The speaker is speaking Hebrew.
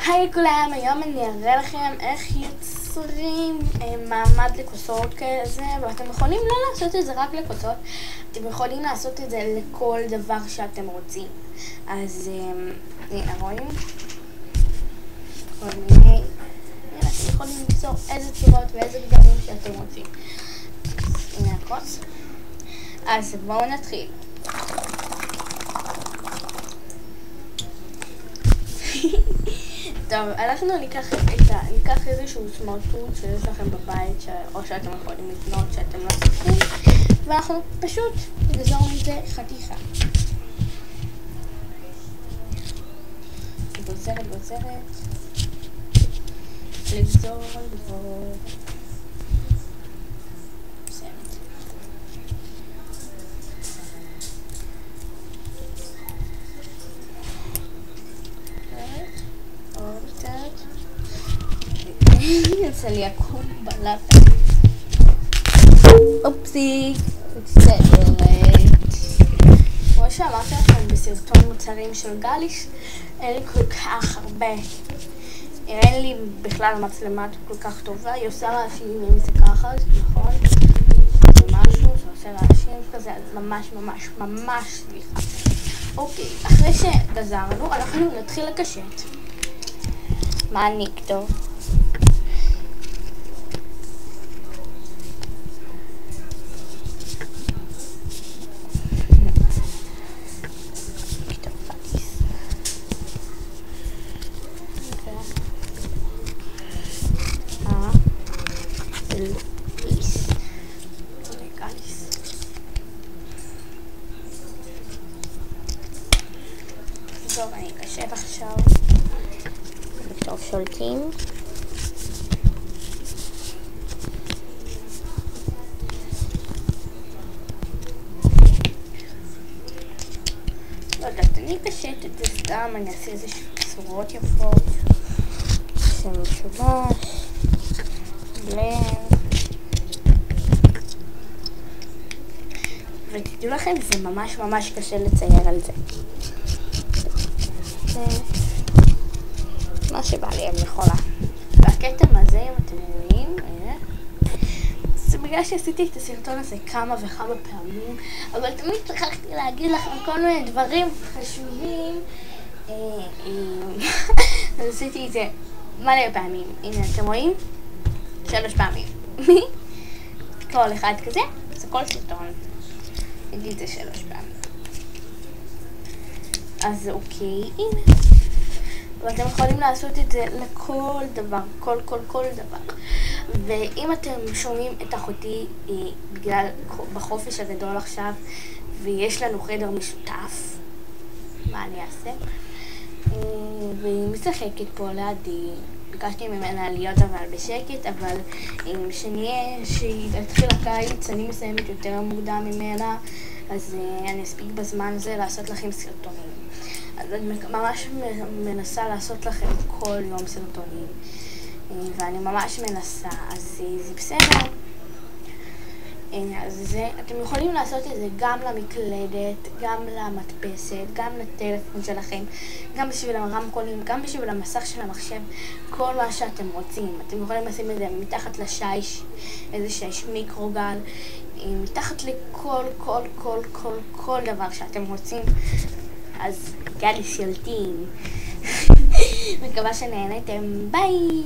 היי לכולם, היום אני אראה לכם איך יוצרים מעמד לכוסות כזה, ואתם יכולים לא לעשות את זה רק לכוסות, אתם יכולים לעשות את זה לכל דבר שאתם רוצים. אז הנה רואים? כל מיני, אתם יכולים ליצור איזה צורות ואיזה גדרים שאתם רוצים. הנה הכוס. אז בואו נתחיל. טוב, אנחנו ניקח איזשהו סמרטוט שיש לכם בבית, או שאתם יכולים לקנות שאתם לא צריכים, ואנחנו פשוט נגזור מזה חתיכה. גוזרת, לגזור. יצא לי עקום בלטה. אופסי, מצטערת. כמו שאמרתי לכם בסרטון מוצרים של גליש, אין לי כל כך הרבה. אין לי בכלל מצלמה כל כך טובה. היא עושה רעשים אם זה ככה, נכון? זה משהו שעושה רעשים כזה, אז ממש סליחה. אוקיי, אחרי שגזרנו, אנחנו נתחיל לקשט. מה אני אכתוב? טוב, אני אקשט עכשיו. נכתוב שולטים. לא יודעת, אני אקשט את זה סתם, אני אעשה איזה צורות יפות. שם משולש. בלנד. ותדעו לכם, זה ממש קשה לצייר על זה. מה שבא לי אני יכולה. והקטע הזה, אם אתם רואים, זה בגלל שעשיתי את הסרטון הזה כמה וכמה פעמים, אבל תמיד שכחתי להגיד לכם כל מיני דברים חשובים. אז עשיתי את זה מלא פעמים. הנה, אתם רואים? 3 פעמים. כל אחד כזה, זה כל סרטון. נגיד זה 3 פעמים. אז אוקיי, הנה. ואתם יכולים לעשות את זה לכל דבר, כל דבר. ואם אתם שומעים את אחותי בגלל בחופש הגדול עכשיו, ויש לנו חדר משותף, מה אני אעשה? והיא משחקת פה לידי, ביקשתי ממנה להיות אבל בשקט, אבל שהיא תתחיל הקיץ, אני מסיימת יותר מוקדם ממנה, אז אני אספיק בזמן הזה לעשות לכם סרטונים. אז אני ממש מנסה לעשות לכם כל יום סרטונים, ואני ממש מנסה, אז זה בסדר. אז אתם יכולים לעשות את זה גם למקלדת, גם למדפסת, גם לטלפון שלכם, גם בשביל הרמקולים, גם בשביל המסך של המחשב, כל מה שאתם רוצים. אתם יכולים לשים את זה מתחת לשיש, איזה שיש מיקרוגל, מתחת לכל דבר שאתם רוצים. אז גלי שולטים. מקווה שנהנתם, ביי!